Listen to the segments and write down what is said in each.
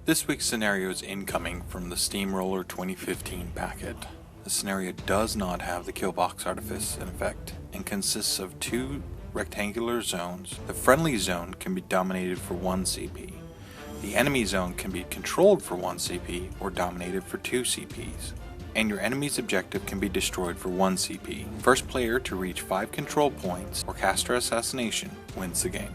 This week's scenario is incoming from the Steamroller 2015 packet. The scenario does not have the Killbox Artifice in effect and consists of two rectangular zones. The friendly zone can be dominated for 1 CP. The enemy zone can be controlled for 1 CP or dominated for 2 CPs. And your enemy's objective can be destroyed for 1 CP. First player to reach 5 control points or caster assassination wins the game.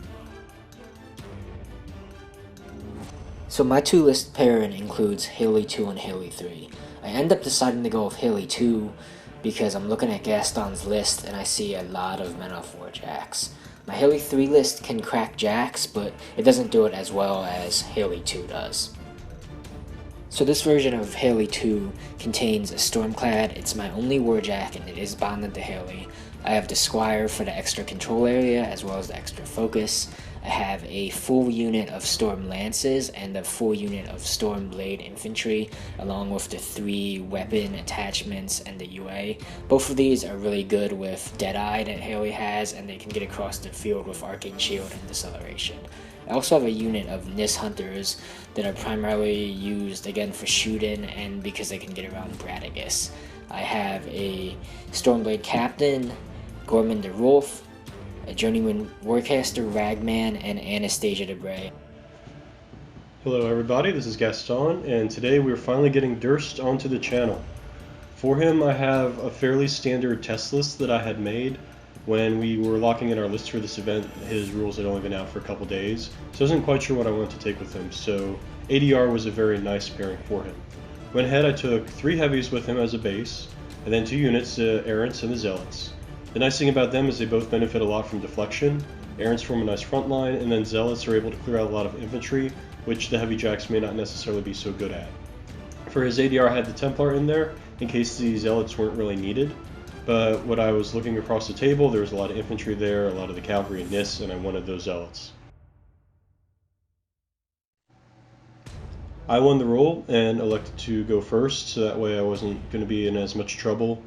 So my 2-list pairing includes Haley 2 and Haley 3. I end up deciding to go with Haley 2 because I'm looking at Gaston's list and I see a lot of Menoth Warjacks. My Haley 3 list can crack Jacks, but it doesn't do it as well as Haley 2 does. So this version of Haley 2 contains a Stormclad. It's my only Warjack and it is bonded to Haley. I have the Squire for the extra control area as well as the extra focus. I have a full unit of Storm Lances and a full unit of Stormblade Infantry, along with the 3 weapon attachments and the UA. Both of these are really good with Deadeye that Haley has, and they can get across the field with Arcane Shield and Deceleration. I also have a unit of Nyss Hunters that are primarily used again for shooting and because they can get around Bradagus. I have a Stormblade Captain, Gorman the Wulfe, a Journeyman Warcaster, Ragman, and Anastasia di Bray. Hello everybody, this is Gaston, and today we're finally getting Durst onto the channel. For him, I have a fairly standard test list that I had made when we were locking in our list for this event. His rules had only been out for a couple days, so I wasn't quite sure what I wanted to take with him, so ADR was a very nice pairing for him. Went ahead, I took 3 heavies with him as a base, and then 2 units, the Errants and the Zealots. The nice thing about them is they both benefit a lot from deflection. Errants form a nice front line, and then Zealots are able to clear out a lot of infantry, which the heavy jacks may not necessarily be so good at. For his ADR, I had the Templar in there in case the Zealots weren't really needed, but when I was looking across the table, there was a lot of infantry there, a lot of the cavalry and Nyss, and I wanted those Zealots. I won the roll and elected to go first, so that way I wasn't going to be in as much trouble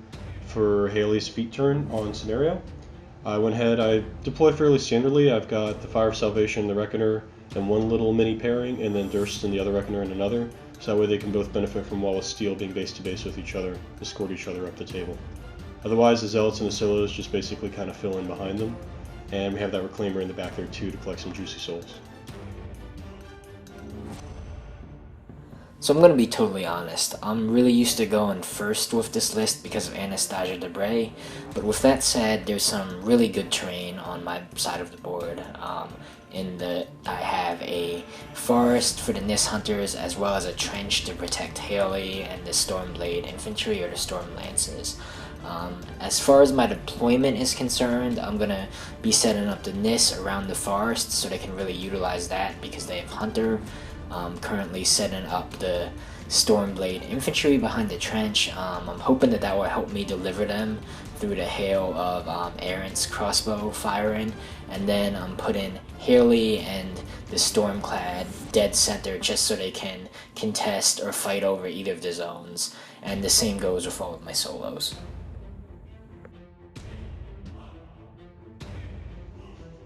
for Haley's feat turn on scenario. I went ahead, I deploy fairly standardly. I've got the Fire of Salvation, the Reckoner, and one little mini pairing, and then Durst and the other Reckoner in another, so that way they can both benefit from Wall of Steel being base to base with each other, escort each other up the table. Otherwise, the Zealots and the Solos just basically kind of fill in behind them, and we have that Reclaimer in the back there too to collect some juicy souls. So I'm going to be totally honest, I'm really used to going first with this list because of Anastasia di Bray, but with that said, there's some really good terrain on my side of the board. I have a forest for the Nyss Hunters as well as a trench to protect Haley and the Stormblade Infantry or the Storm Lances. As far as my deployment is concerned, I'm going to be setting up the Nyss around the forest so they can really utilize that because they have Hunter. Currently setting up the Stormblade Infantry behind the trench. I'm hoping that will help me deliver them through the hail of Errants crossbow firing, and then I'm putting Haley and the Stormclad dead center just so they can contest or fight over either of the zones, and the same goes with all of my solos.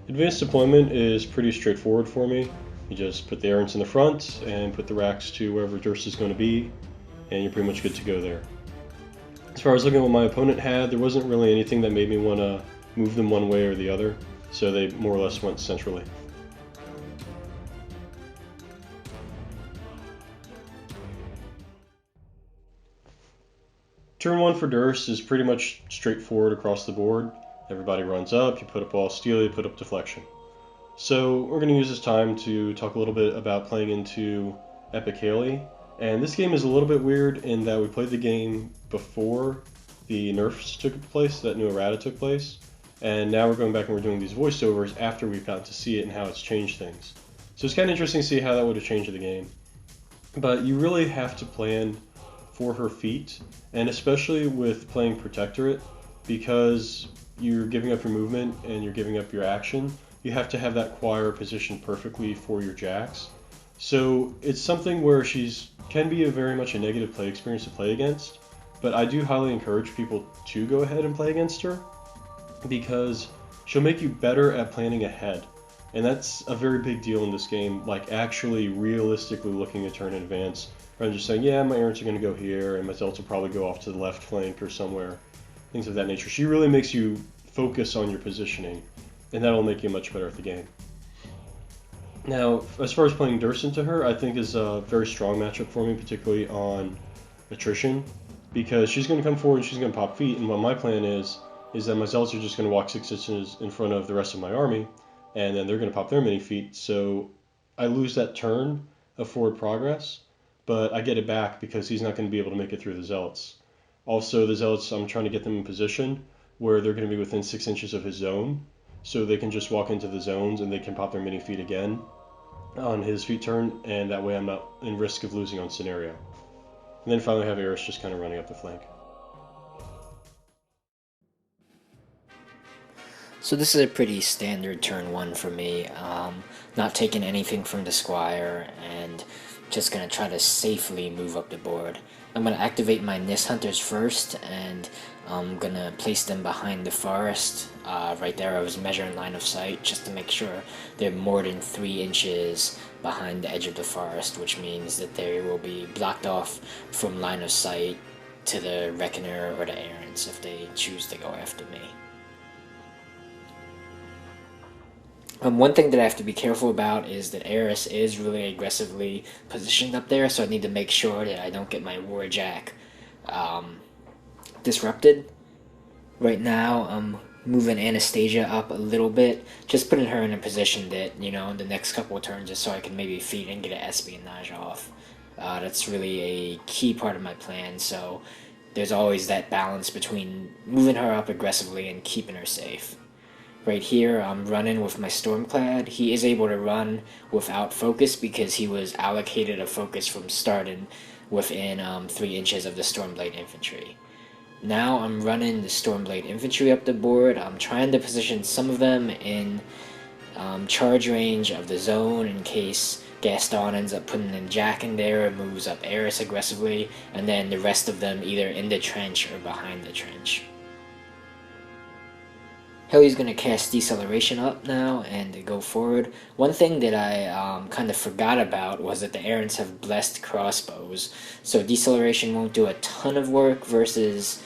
Advanced deployment is pretty straightforward for me. You just put the Errants in the front and put the racks to wherever Durst is going to be, and you're pretty much good to go there. As far as looking at what my opponent had, there wasn't really anything that made me want to move them one way or the other, so they more or less went centrally. Turn 1 for Durst is pretty much straightforward across the board. Everybody runs up, you put up Wall of Steel, you put up Deflection. So we're going to use this time to talk a little bit about playing into Epic Haley. And this game is a little bit weird in that we played the game before the nerfs took place, that new errata took place. And now we're going back and we're doing these voiceovers after we've gotten to see it and how it's changed things. So it's kind of interesting to see how that would have changed the game. But you really have to plan for her feat, and especially with playing Protectorate, because you're giving up your movement and you're giving up your action. You have to have that choir positioned perfectly for your jacks. So it's something where can be very much a negative play experience to play against, but I do highly encourage people to go ahead and play against her because she'll make you better at planning ahead. And that's a very big deal in this game, like actually realistically looking a turn in advance, rather than just saying, yeah, my Errants are going to go here, and my Zealots will probably go off to the left flank or somewhere, things of that nature. She really makes you focus on your positioning, and that'll make you much better at the game. Now, as far as playing Durst into her, I think is a very strong matchup for me, particularly on attrition, because she's going to come forward and she's going to pop feet, and what my plan is that my Zealots are just going to walk 6 inches in front of the rest of my army, and then they're going to pop their mini feet, so I lose that turn of forward progress, but I get it back because he's not going to be able to make it through the Zealots. Also, the Zealots, I'm trying to get them in position where they're going to be within 6 inches of his zone, so they can just walk into the zones and they can pop their mini feet again on his feet turn, and that way I'm not in risk of losing on scenario. And then finally have Eris just kind of running up the flank. So this is a pretty standard turn 1 for me, not taking anything from the Squire, and just going to try to safely move up the board. I'm going to activate my Nyss Hunters first, and I'm going to place them behind the forest. Right there I was measuring line of sight just to make sure they're more than 3 inches behind the edge of the forest, which means that they will be blocked off from line of sight to the Reckoner or the Errants if they choose to go after me. One thing that I have to be careful about is that Eris is really aggressively positioned up there, so I need to make sure that I don't get my Warjack disrupted. Right now, I'm moving Anastasia up a little bit, just putting her in a position that, you know, in the next couple of turns, just so I can maybe feed and get an espionage off. That's really a key part of my plan, so there's always that balance between moving her up aggressively and keeping her safe. Right here, I'm running with my Stormclad. He is able to run without focus because he was allocated a focus from starting within 3 inches of the Stormblade Infantry. Now I'm running the Stormblade Infantry up the board. I'm trying to position some of them in charge range of the zone in case Gaston ends up putting in Jack in there and moves up Eris aggressively, and then the rest of them either in the trench or behind the trench. Heli's going to cast Deceleration up now and go forward. One thing that I kind of forgot about was that the Errants have blessed crossbows, so Deceleration won't do a ton of work versus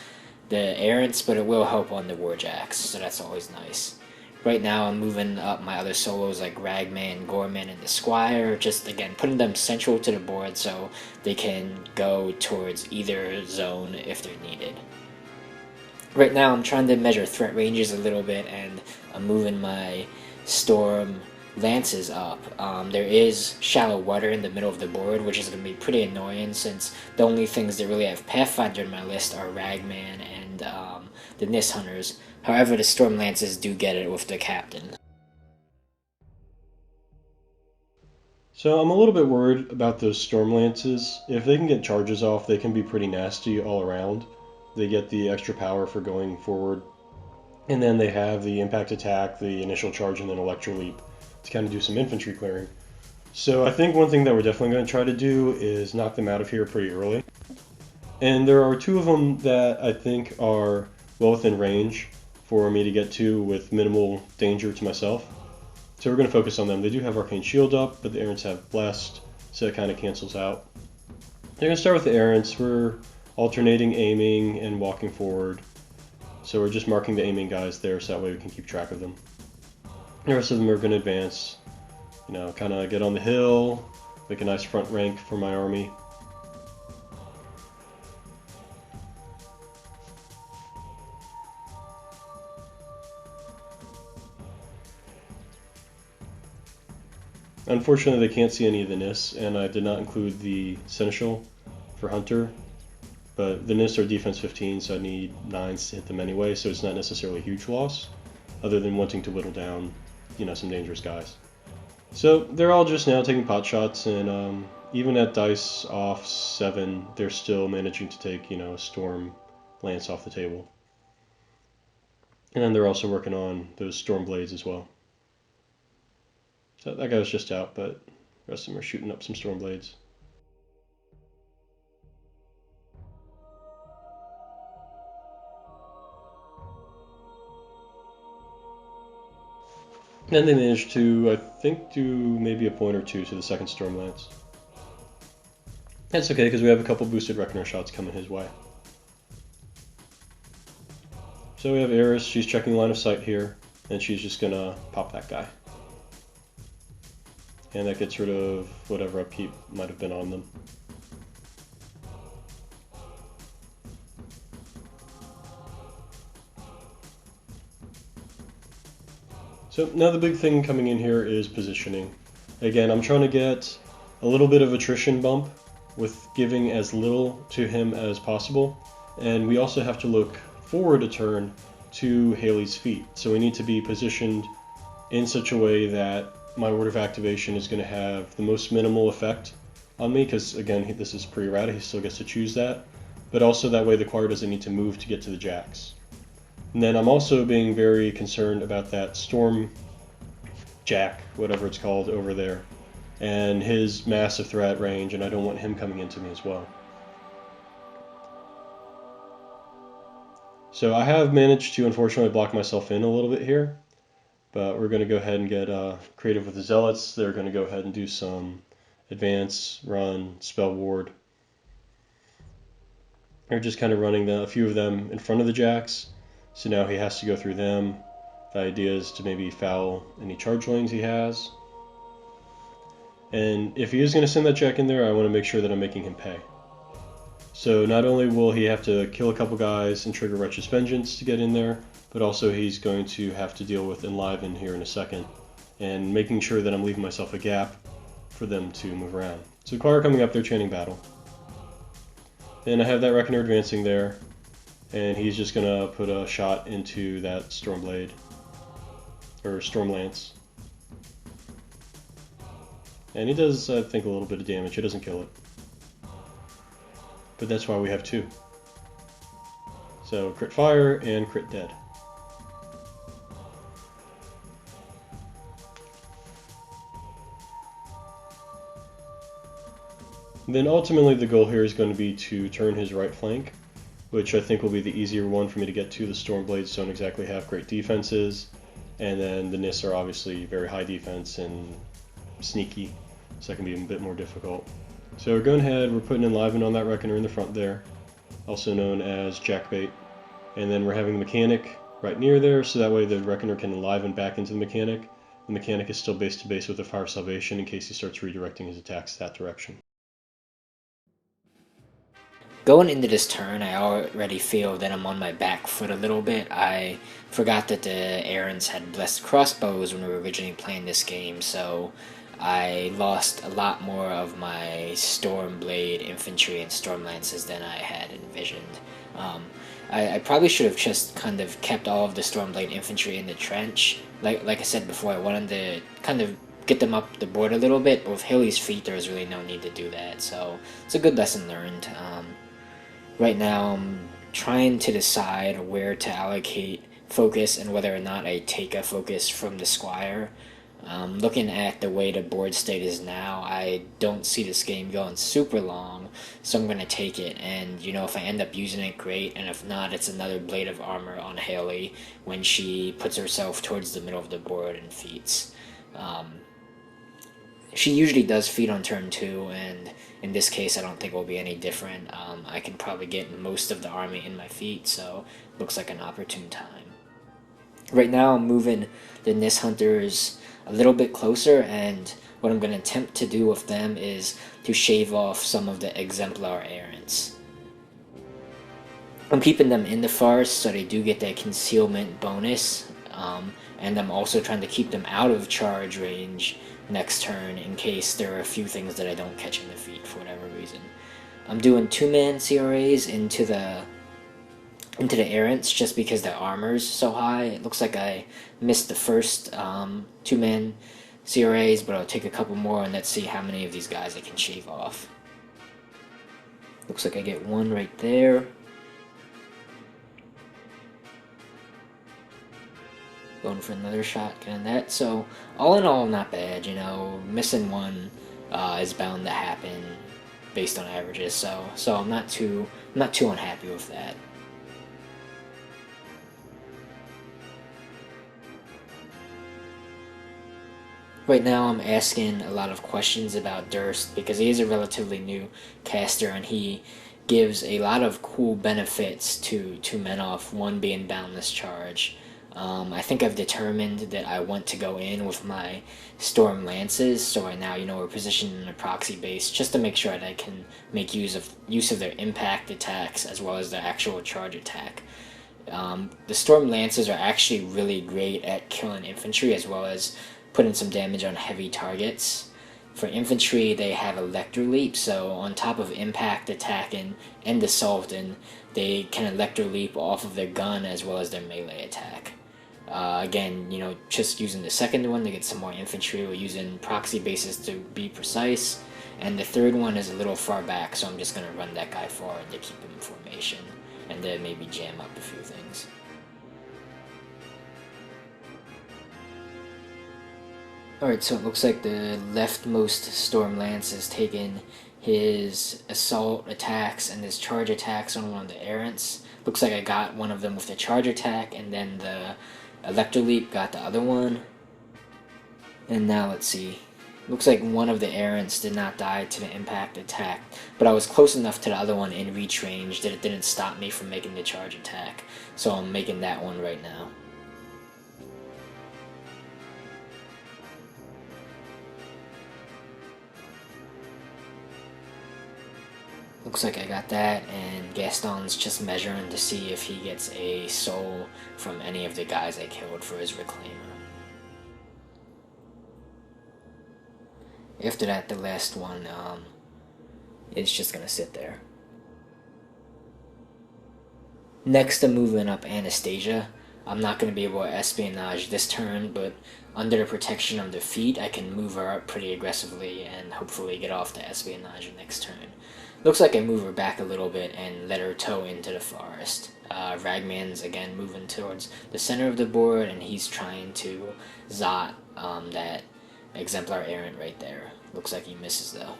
the Errants, but it will help on the Warjacks, so that's always nice. Right now I'm moving up my other solos like Ragman, Gorman, and the Squire, just again putting them central to the board so they can go towards either zone if they're needed. Right now I'm trying to measure threat ranges a little bit, and I'm moving my Storm Lances up. There is shallow water in the middle of the board, which is going to be pretty annoying since the only things that really have Pathfinder in my list are Ragman and the Nyss Hunters. However, the Storm Lances do get it with the Captain. So I'm a little bit worried about those Storm Lances. If they can get charges off, they can be pretty nasty all around. They get the extra power for going forward, and then they have the impact attack, the initial charge, and then Electro Leap to kind of do some infantry clearing. So I think one thing that we're definitely going to try to do is knock them out of here pretty early. And there are 2 of them that I think are well within range for me to get to with minimal danger to myself. So we're going to focus on them. They do have Arcane Shield up, but the Errants have Blessed, so it kind of cancels out. They're going to start with the Errants. We're alternating aiming and walking forward. So we're just marking the aiming guys there so that way we can keep track of them. The rest of them are going to advance, you know, kind of get on the hill, make a nice front rank for my army. Unfortunately, they can't see any of the Nyss, and I did not include the Seneschal for Hunter. But the Nyss are defense 15, so I need 9s to hit them anyway, so it's not necessarily a huge loss, other than wanting to whittle down, you know, some dangerous guys. So they're all just now taking pot shots, and even at dice off 7, they're still managing to take, you know, a Storm Lance off the table. And then they're also working on those Storm Blades as well. So that guy was just out, but the rest of them are shooting up some Storm Blades. And they managed to, I think, do maybe a point or two to the second Stormlance. That's okay, because we have a couple boosted Reckoner shots coming his way. So we have Eris, she's checking line of sight here, and she's just gonna pop that guy. And that gets rid of whatever upkeep might have been on them. So now the big thing coming in here is positioning. Again, I'm trying to get a little bit of attrition bump with giving as little to him as possible. And we also have to look forward a turn to Haley's feet. So we need to be positioned in such a way that my Word of Activation is going to have the most minimal effect on me, because again, this is pre-errata, he still gets to choose that. But also that way the choir doesn't need to move to get to the jacks. And then I'm also being very concerned about that Storm Jack, whatever it's called, over there, and his massive threat range, and I don't want him coming into me as well. So I have managed to unfortunately block myself in a little bit here, but we're going to go ahead and get creative with the Zealots. They're going to go ahead and do some advance, run, spell ward. They're just kind of running a few of them in front of the jacks, so now he has to go through them. The idea is to maybe foul any charge lanes he has. And if he is going to send that jack in there, I want to make sure that I'm making him pay. So not only will he have to kill a couple guys and trigger Wretch's Vengeance to get in there, but also he's going to have to deal with Enliven here in a second, and making sure that I'm leaving myself a gap for them to move around. So Choir coming up there chanting battle. And I have that Reckoner advancing there, and he's just going to put a shot into that Stormblade, or Stormlance. And he does, I think, a little bit of damage. He doesn't kill it. But that's why we have two. So crit fire and crit dead. Then ultimately the goal here is going to be to turn his right flank, which I think will be the easier one for me to get to. The Stormblades don't exactly have great defenses, and then the Nyss are obviously very high defense and sneaky, so that can be a bit more difficult. So we're going ahead, we're putting Enliven on that Reckoner in the front there, also known as Jackbait, and then we're having the Mechanic right near there, so that way the Reckoner can Enliven back into the Mechanic. The Mechanic is still base to base with a Fire Salvation in case he starts redirecting his attacks that direction. Going into this turn, I already feel that I'm on my back foot a little bit. I forgot that the Errants had blessed crossbows when we were originally playing this game, so I lost a lot more of my Stormblade Infantry and Stormlances than I had envisioned. I probably should have just kind of kept all of the Stormblade Infantry in the trench. Like I said before, I wanted to kind of get them up the board a little bit, but with Haley's feet there's really no need to do that, so it's a good lesson learned. Right now I'm trying to decide where to allocate focus and whether or not I take a focus from the Squire. Looking at the way the board state is now, I don't see this game going super long, so I'm going to take it, and you know, if I end up using it, great, and if not, it's another Blade of Armor on Haley when she puts herself towards the middle of the board and feats. She usually does feat on turn 2, and in this case I don't think it will be any different. I can probably get most of the army in my feet, so looks like an opportune time. Right now I'm moving the Nyss Hunters a little bit closer, and what I'm going to attempt to do with them is to shave off some of the Exemplar Errants. I'm keeping them in the forest so they do get that concealment bonus, and I'm also trying to keep them out of charge range next turn in case there are a few things that I don't catch in the feet for whatever reason. I'm doing 2-man CRAs into the Errants just because the armor's so high. It looks like I missed the first 2-man CRAs, but I'll take a couple more and let's see how many of these guys I can shave off. Looks like I get one right there. Going for another shot, getting that. So all in all, not bad. You know, missing one is bound to happen based on averages. So I'm not too unhappy with that. Right now I'm asking a lot of questions about Durst because he is a relatively new caster and he gives a lot of cool benefits to Menoth, one being Boundless Charge. I think I've determined that I want to go in with my Storm Lances, so right now, we're positioned in a proxy base just to make sure that I can make use of their impact attacks as well as their actual charge attack. The Storm Lances are actually really great at killing infantry as well as putting some damage on heavy targets. For infantry, they have Electro Leap, so on top of impact attack and assault, and they can Electro Leap off of their gun as well as their melee attack. Again, just using the second one to get some more infantry. We're using proxy bases to be precise. And the third one is a little far back, so I'm just going to run that guy forward to keep him in formation. And then maybe jam up a few things. Alright, so it looks like the leftmost Storm Lance has taken his assault attacks and his charge attacks on one of the Errants. Looks like I got one of them with the charge attack, and then the Electro Leap got the other one. And now let's see. Looks like one of the Errants did not die to the impact attack, but I was close enough to the other one in reach range that it didn't stop me from making the charge attack. So I'm making that one right now. Looks like I got that, and Gaston's just measuring to see if he gets a soul from any of the guys I killed for his Reclaimer. After that, the last one is just gonna sit there. Next, I'm moving up Anastasia. I'm not gonna be able to espionage this turn, but under the protection of defeat, I can move her up pretty aggressively and hopefully get off the espionage next turn. Looks like I move her back a little bit and let her tow into the forest. Ragman's again moving towards the center of the board, and he's trying to zot that Exemplar Errant right there. Looks like he misses though.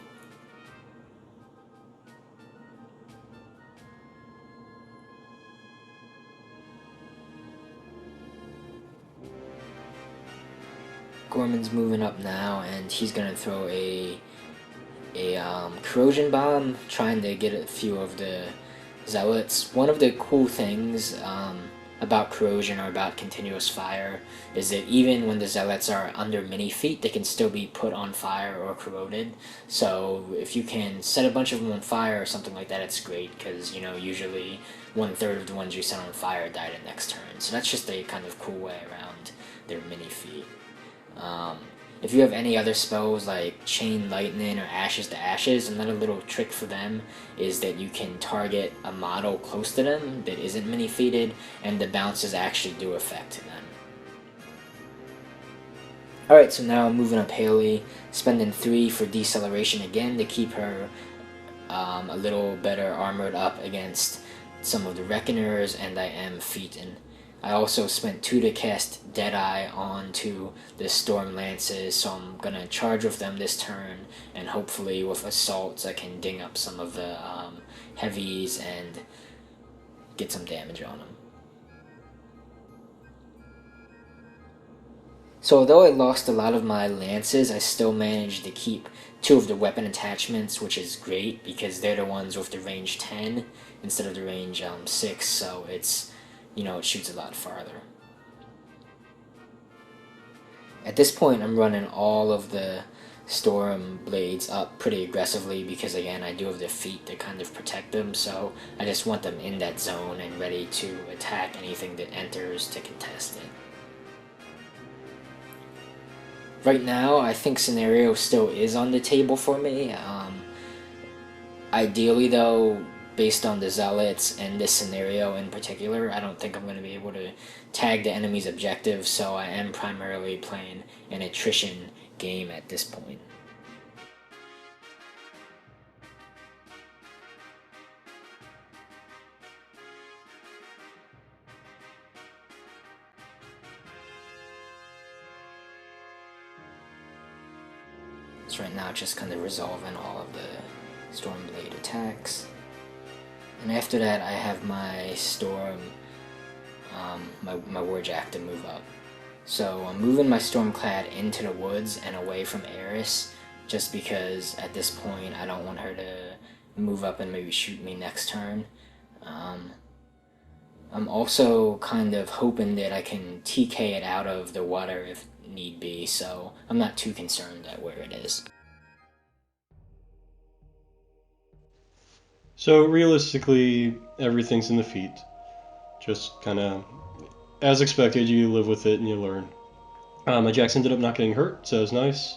Gorman's moving up now, and he's gonna throw a corrosion bomb, trying to get a few of the Zealots. One of the cool things about corrosion or about continuous fire is that even when the Zealots are under mini feet, they can still be put on fire or corroded. So if you can set a bunch of them on fire or something like that, it's great, because usually 1/3 of the ones you set on fire die the next turn. So that's just a kind of cool way around their mini feet. If you have any other spells like Chain Lightning or Ashes to Ashes, another little trick for them is that you can target a model close to them that isn't mini-feated, and the bounces actually do effect to them. Alright, so now I'm moving up Haley, spending 3 for deceleration again to keep her a little better armored up against some of the Reckoners, and I am feating. I also spent 2 to cast Deadeye onto the Storm Lances, so I'm going to charge with them this turn, and hopefully with Assaults I can ding up some of the heavies and get some damage on them. So although I lost a lot of my Lances, I still managed to keep 2 of the weapon attachments, which is great because they're the ones with the range 10 instead of the range 6, so it's it shoots a lot farther. At this point, I'm running all of the Storm Blades up pretty aggressively because, again, I do have the feet to kind of protect them, so I just want them in that zone and ready to attack anything that enters to contest it. Right now, I think Scenario still is on the table for me. Ideally, though, based on the Zealots and this scenario in particular, I don't think I'm going to be able to tag the enemy's objective, so I am primarily playing an attrition game at this point. So right now, just kind of resolving all of the Stormblade attacks. And after that, I have my Storm, my Warjack to move up. So I'm moving my Stormclad into the woods and away from Eris, just because at this point I don't want her to move up and maybe shoot me next turn. I'm also kind of hoping that I can TK it out of the water if need be, so I'm not too concerned at where it is. So realistically, everything's in the feet. Just kind of, as expected, you live with it and you learn. My Jacks ended up not getting hurt, so that was nice.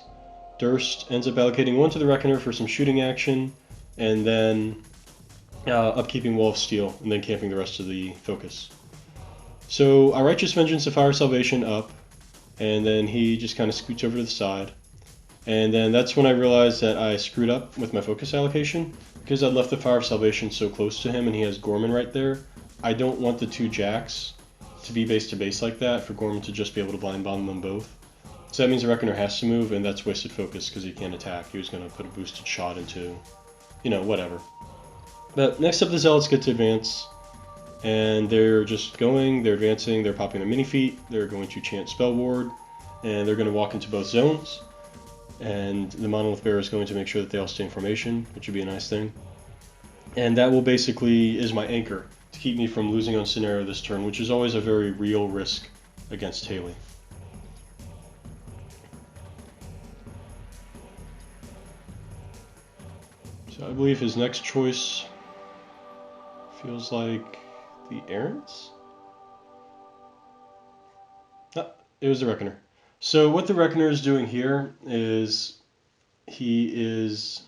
Durst ends up allocating 1 to the Reckoner for some shooting action, and then upkeeping Wall of Steel, and then camping the rest of the focus. So I Righteous Vengeance to Fire Salvation up, and then he just kind of scoots over to the side. And then that's when I realized that I screwed up with my focus allocation, because I'd left the Fire of Salvation so close to him and he has Gorman right there. I don't want the 2 Jacks to be base to base like that for Gorman to just be able to blind bomb them both. So that means the Reckoner has to move, and that's wasted focus because he can't attack. He was going to put a boosted shot into, whatever. But next up, the Zealots get to advance, and they're just going, they're advancing, they're popping their mini feet, they're going to chant Spell Ward, and they're going to walk into both zones. And the Monolith Bearer is going to make sure that they all stay in formation, which would be a nice thing. And that will basically is my anchor to keep me from losing on scenario this turn, which is always a very real risk against Haley. So I believe his next choice feels like the Errants? Ah, it was the Reckoner. So what the Reckoner is doing here is he is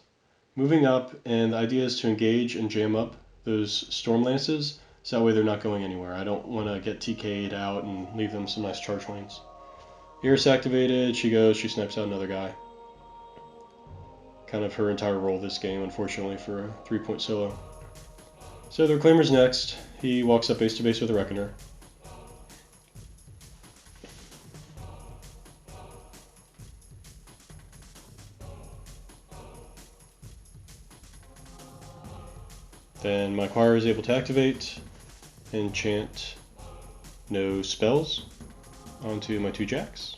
moving up, and the idea is to engage and jam up those Storm Lances, so that way they're not going anywhere. I don't want to get TK'd out and leave them some nice charge lanes. Eris activated, she goes, she snipes out another guy. Kind of her entire role this game, unfortunately, for a 3-point solo. So the Reclaimer's next. He walks up base to base with the Reckoner. Then my Choir is able to activate and chant no spells onto my 2 Jacks.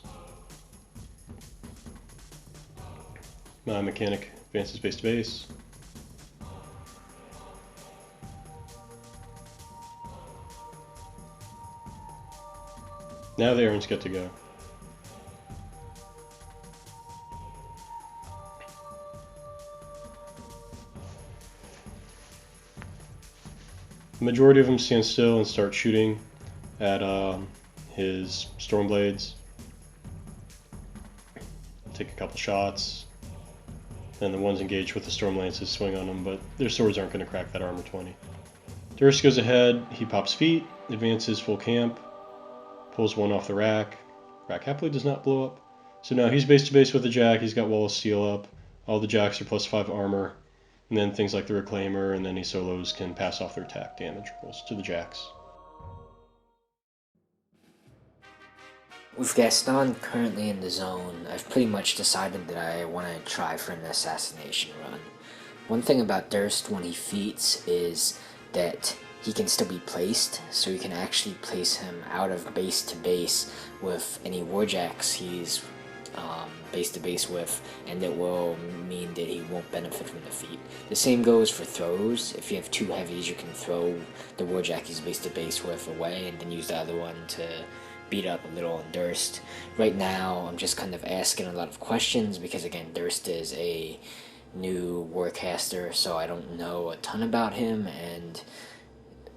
My Mechanic advances base to base. Now the Errants get to go. The majority of them stand still and start shooting at his Stormblades. Take a couple shots. And the ones engaged with the Storm Lances swing on them, but their swords aren't going to crack that armor 20. Durst goes ahead, he pops feet, advances full camp, pulls 1 off the rack. Rack happily does not blow up. So now he's base to base with the Jack, he's got Wall of Steel up, all the Jacks are +5 armor, and then things like the Reclaimer and any solos can pass off their attack damage rolls to the Jacks. With Gaston currently in the zone, I've pretty much decided that I want to try for an assassination run. One thing about Durst when he feats is that he can still be placed, so you can actually place him out of base to base with any Warjacks he's base to base with, and it will mean that he won't benefit from the feat. The same goes for throws. If you have 2 heavies, you can throw the Warjack he's base to base with away and then use the other one to beat up a little on Durst. Right now, I'm just kind of asking a lot of questions because, again, Durst is a new Warcaster, so I don't know a ton about him, and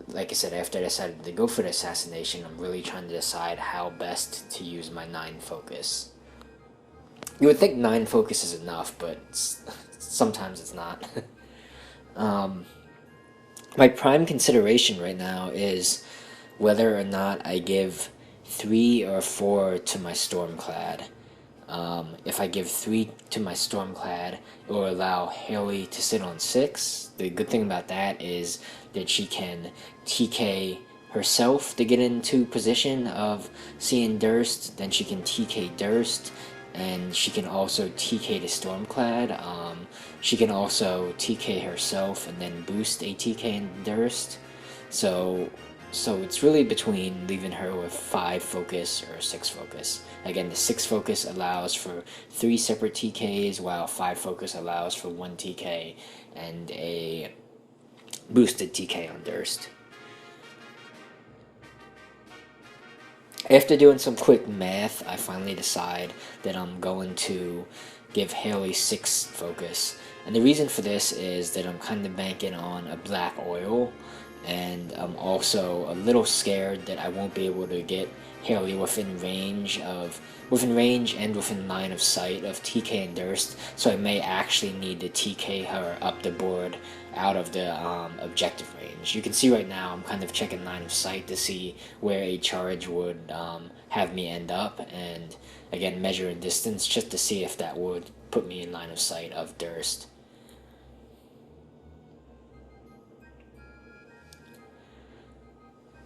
like I said, after I decided to go for the assassination, I'm really trying to decide how best to use my 9 focus. You would think 9 focus is enough, but sometimes it's not. My prime consideration right now is whether or not I give 3 or 4 to my Stormclad. If I give 3 to my Stormclad, it will allow Haley to sit on 6. The good thing about that is that she can TK herself to get into position of seeing Durst, then she can TK Durst, and she can also TK the Stormclad. She can also TK herself and then boost a TK in Durst. So So it's really between leaving her with 5 focus or 6 focus. Again, the 6 focus allows for 3 separate TKs, while 5 focus allows for 1 TK and a boosted TK on Durst. After doing some quick math, I finally decide that I'm going to give Haley 6 focus. And the reason for this is that I'm kind of banking on a black oil, and I'm also a little scared that I won't be able to get Haley within range and within line of sight of TK and Durst, so I may actually need to TK her up the board out of the objective range. You can see right now I'm kind of checking line of sight to see where a charge would have me end up, and again measuring distance just to see if that would put me in line of sight of Durst.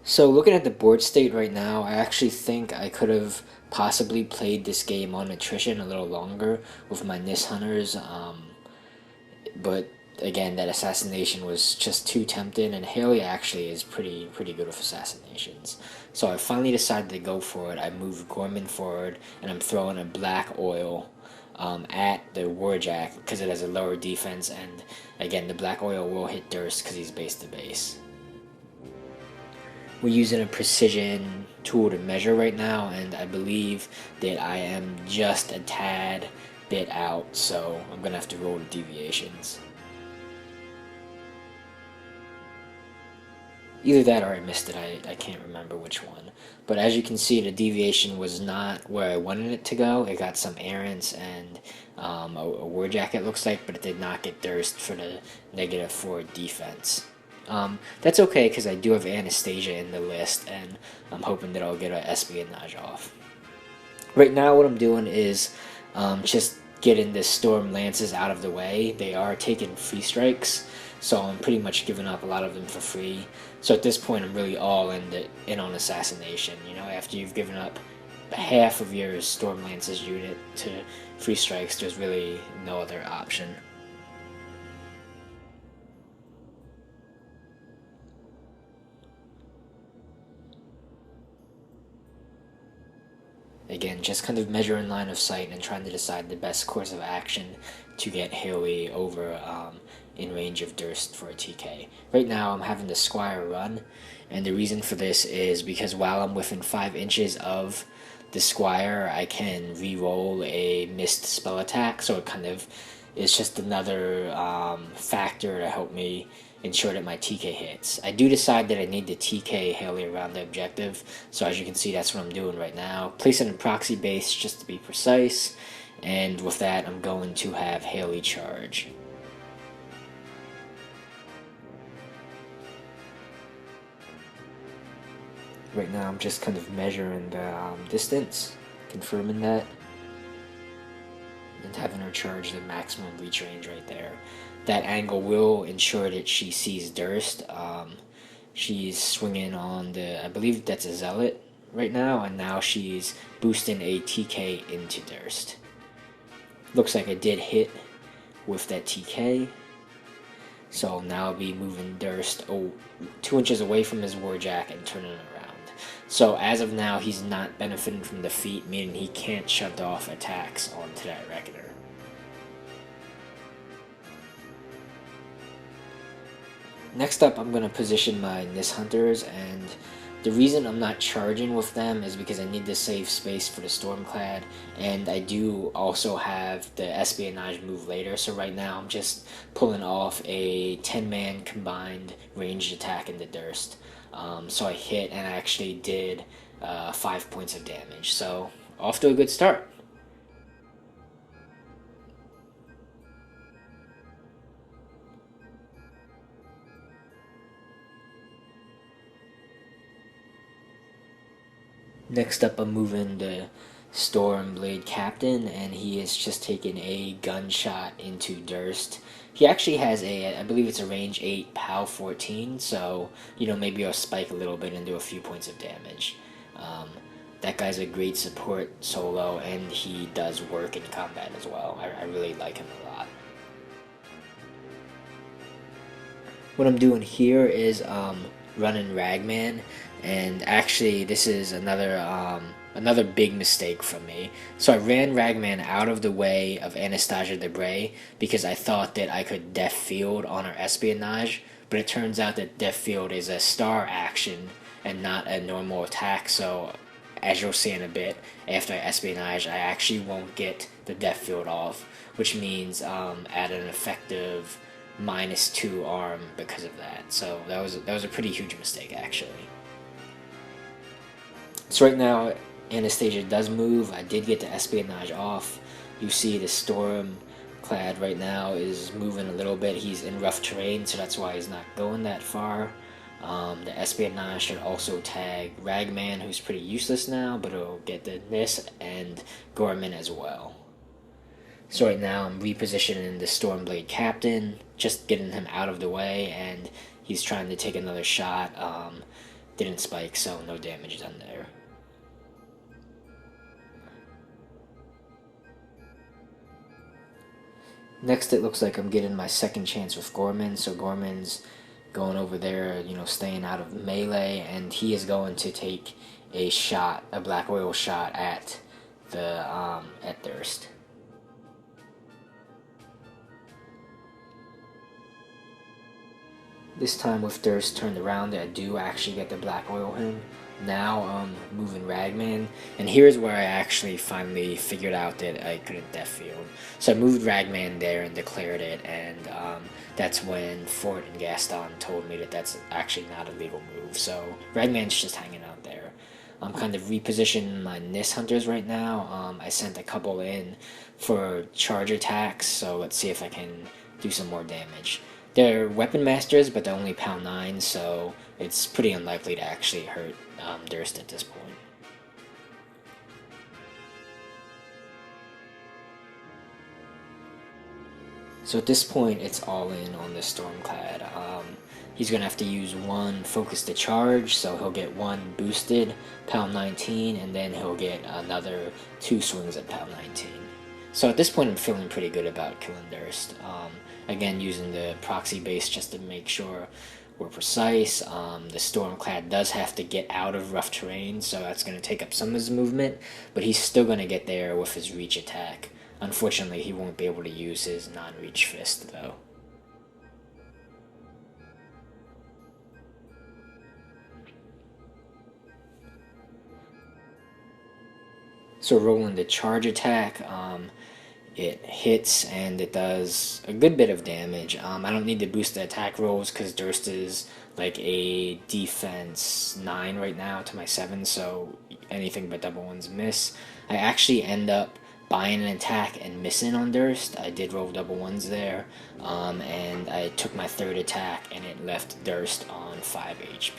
So looking at the board state right now, I actually think I could have possibly played this game on attrition a little longer with my Nyss hunters, but again, that assassination was just too tempting, and Haley actually is pretty good with assassinations. So I finally decided to go for it. I moved Gorman forward, and I'm throwing a black oil at the Warjack because it has a lower defense, and again, the black oil will hit Durst because he's base to base. We're using a precision tool to measure right now, and I believe that I am just a tad bit out, so I'm going to have to roll the deviations. Either that or I missed it, I can't remember which one. But as you can see, the deviation was not where I wanted it to go. It got some Errants and a Warjack it looks like, but it did not get Durst for the -4 defense. That's okay because I do have Anastasia in the list, and I'm hoping that I'll get an espionage off. Right now what I'm doing is just getting the Storm Lances out of the way. They are taking free strikes, so I'm pretty much giving up a lot of them for free. So at this point I'm really all in on assassination. You know, after you've given up half of your Storm Lances unit to free strikes, there's really no other option. Again, just kind of measuring line of sight and trying to decide the best course of action to get Haley over in range of Durst for a TK. Right now I'm having the Squire run, and the reason for this is because while I'm within 5 inches of the Squire, I can re-roll a missed spell attack, so it kind of is just another factor to help me ensure that my TK hits. I do decide that I need to TK Haley around the objective, so as you can see that's what I'm doing right now. Placing a proxy base just to be precise, and with that I'm going to have Haley charge. Right now I'm just kind of measuring the distance, confirming that, and having her charge the maximum reach range right there. That angle will ensure that she sees Durst. She's swinging on the, I believe that's a Zealot right now, and now she's boosting a TK into Durst. Looks like I did hit with that TK. So now I'll be moving Durst 2 inches away from his Warjack and turning it around. So as of now, he's not benefiting from defeat, meaning he can't shut off attacks onto that Reckoner. Next up, I'm going to position my Nyss Hunters, and the reason I'm not charging with them is because I need to save space for the Stormclad, and I do also have the Espionage move later, so right now I'm just pulling off a 10-man combined ranged attack into Durst. So I hit and I actually did 5 points of damage, so off to a good start. Next up, I'm moving the Stormblade Captain, and he is just taking a gunshot into Durst. He actually has I believe it's a range 8 POW 14, so, you know, maybe I'll spike a little bit and do a few points of damage. That guy's a great support solo, and he does work in combat as well. I really like him a lot. What I'm doing here is running Ragman, and actually this is another big mistake from me. So I ran Ragman out of the way of Anastasia di Bray because I thought that I could Death Field on her Espionage, but it turns out that Death Field is a star action and not a normal attack, so as you'll see in a bit, after Espionage I actually won't get the Death Field off, which means at an effective -2 arm because of that. So that was a pretty huge mistake actually. So right now Anastasia does move. I did get the Espionage off. You see the Stormclad right now is moving a little bit. He's in rough terrain, so that's why he's not going that far. The Espionage should also tag Ragman, who's pretty useless now, but it'll get the Nyss and Gorman as well. So right now I'm repositioning the Stormblade Captain, just getting him out of the way, and he's trying to take another shot. Didn't spike, so no damage done there. Next, it looks like I'm getting my second chance with Gorman. So Gorman's going over there, staying out of melee, and he is going to take a shot, a black oil shot at Durst. This time with Durst turned around, I do actually get the black oil him. Now I'm moving Ragman, and here's where I actually finally figured out that I couldn't Death Field. So I moved Ragman there and declared it, and that's when Fort and Gaston told me that that's actually not a legal move. So Ragman's just hanging out there. I'm kind of repositioning my Nyss hunters right now. I sent a couple in for charge attacks, so let's see if I can do some more damage. They're weapon masters, but they're only pound 9, so it's pretty unlikely to actually hurt Durst at this point. So at this point, it's all in on the Stormclad. He's going to have to use 1 focus to charge, so he'll get 1 boosted, pound 19, and then he'll get another 2 swings at pound 19. So at this point, I'm feeling pretty good about killing Durst. Again, using the proxy base just to make sure we're precise. The Stormclad does have to get out of rough terrain, so that's going to take up some of his movement, but he's still going to get there with his reach attack. Unfortunately, he won't be able to use his non-reach fist, though. So rolling the charge attack, it hits and it does a good bit of damage. I don't need to boost the attack rolls because Durst is like a defense 9 right now to my 7, so anything but double ones miss. I actually end up buying an attack and missing on Durst. I did roll double ones there, and I took my 3rd attack and it left Durst on 5 HP.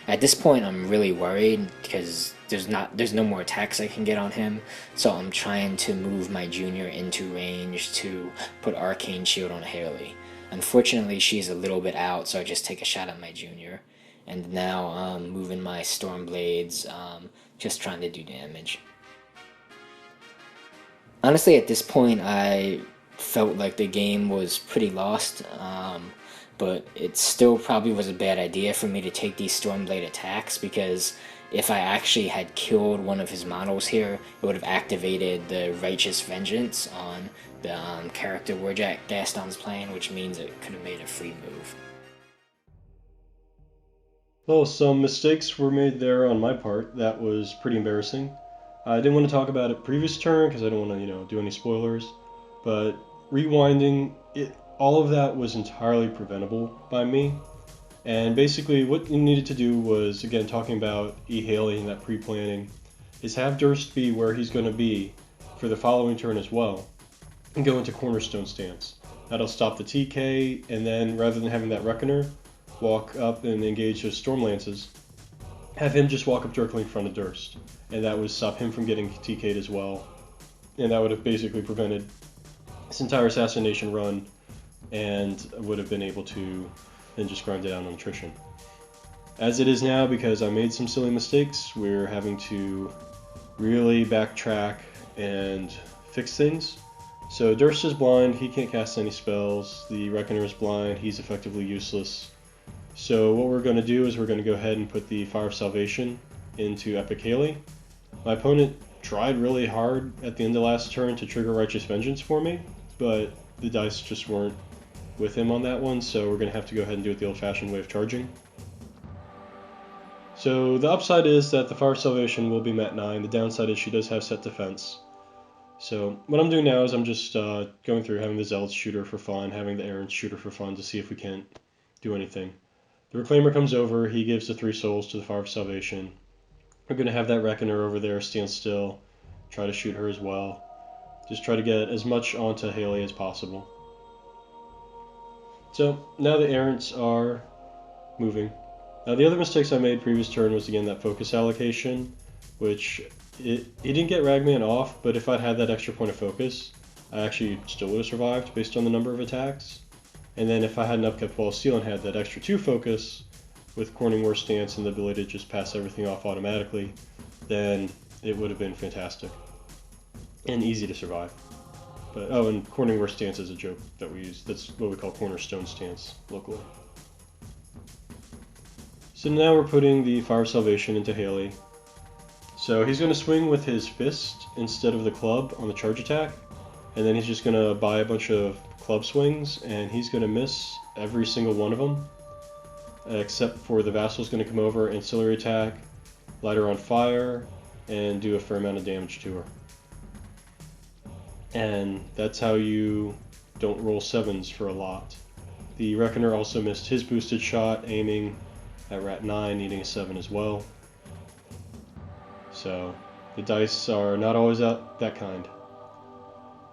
At this point, I'm really worried because there's no more attacks I can get on him, so I'm trying to move my junior into range to put Arcane Shield on Haley. Unfortunately, she's a little bit out, so I just take a shot at my junior. And now I'm moving my Stormblades, just trying to do damage. Honestly, at this point, I felt like the game was pretty lost. But it still probably was a bad idea for me to take these Stormblade attacks, because if I actually had killed one of his models here, it would have activated the Righteous Vengeance on the character Warjack Gaston's playing, which means it could have made a free move. Well, some mistakes were made there on my part. That was pretty embarrassing. I didn't want to talk about it previous turn because I don't want to, do any spoilers, but rewinding it, all of that was entirely preventable by me. And basically what you needed to do was, again, talking about e-hailing, that pre-planning, is have Durst be where he's going to be for the following turn as well, and go into Cornerstone stance. That'll stop the TK, and then rather than having that Reckoner walk up and engage those Stormlances, have him just walk up directly in front of Durst. And that would stop him from getting TK'd as well. And that would have basically prevented this entire assassination run, and would have been able to then just grind it down on attrition. As it is now, because I made some silly mistakes, we're having to really backtrack and fix things. So Durst is blind, he can't cast any spells. The Reckoner is blind, he's effectively useless. So what we're going to do is we're going to go ahead and put the Fire of Salvation into Epic Haley. My opponent tried really hard at the end of last turn to trigger Righteous Vengeance for me, but the dice just weren't with him on that one, so we're going to have to go ahead and do it the old-fashioned way of charging. So the upside is that the Fire of Salvation will be Met 9. The downside is she does have set defense. So what I'm doing now is I'm just going through having the Zealots shoot her for fun, having the Errants shoot her for fun to see if we can't do anything. The Reclaimer comes over, he gives the 3 souls to the Fire of Salvation. We're going to have that Reckoner over there stand still, try to shoot her as well. Just try to get as much onto Haley as possible. So now the Errants are moving. Now the other mistakes I made previous turn was again that focus allocation, which he didn't get Ragman off, but if I'd had that extra point of focus, I actually still would have survived based on the number of attacks. And then if I hadn't upkept Wall of Steel and had that extra 2 focus with Corning War Stance and the ability to just pass everything off automatically, then it would have been fantastic and easy to survive. But oh, and Corning War Stance is a joke that we use. That's what we call Cornerstone Stance locally. So now we're putting the Fire of Salvation into Haley. So he's going to swing with his fist instead of the club on the charge attack, and then he's just going to buy a bunch of club swings, and he's going to miss every single one of them, except for the Vassal's going to come over, ancillary attack, light her on fire, and do a fair amount of damage to her. And that's how you don't roll 7s for a lot. The Reckoner also missed his boosted shot, aiming at Rat 9, needing a 7 as well. So the dice are not always out that kind.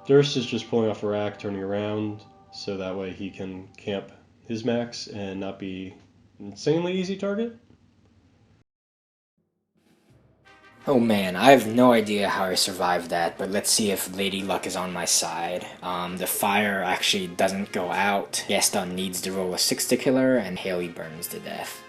Durst is just pulling off a rack, turning around, so that way he can camp his max and not be an insanely easy target. Oh man, I have no idea how I survived that, but let's see if Lady Luck is on my side. The fire actually doesn't go out. Gaston needs to roll a 6 to kill her, and Haley burns to death.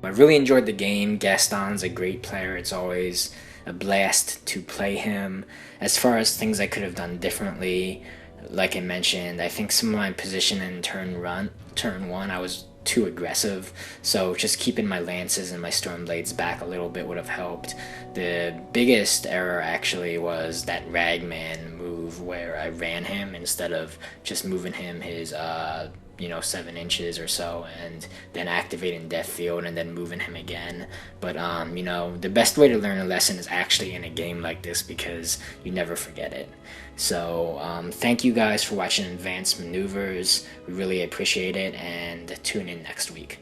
I really enjoyed the game. Gaston's a great player. It's always a blast to play him. As far as things I could have done differently, like I mentioned, I think some of my position in turn 1, I was too aggressive, so just keeping my lances and my Stormblades back a little bit would have helped. The biggest error actually was that Ragman move where I ran him instead of just moving him his 7 inches or so and then activating Death Field and then moving him again. But the best way to learn a lesson is actually in a game like this, because you never forget it. So thank you guys for watching Advanced Maneuvers. We really appreciate it, and tune in next week.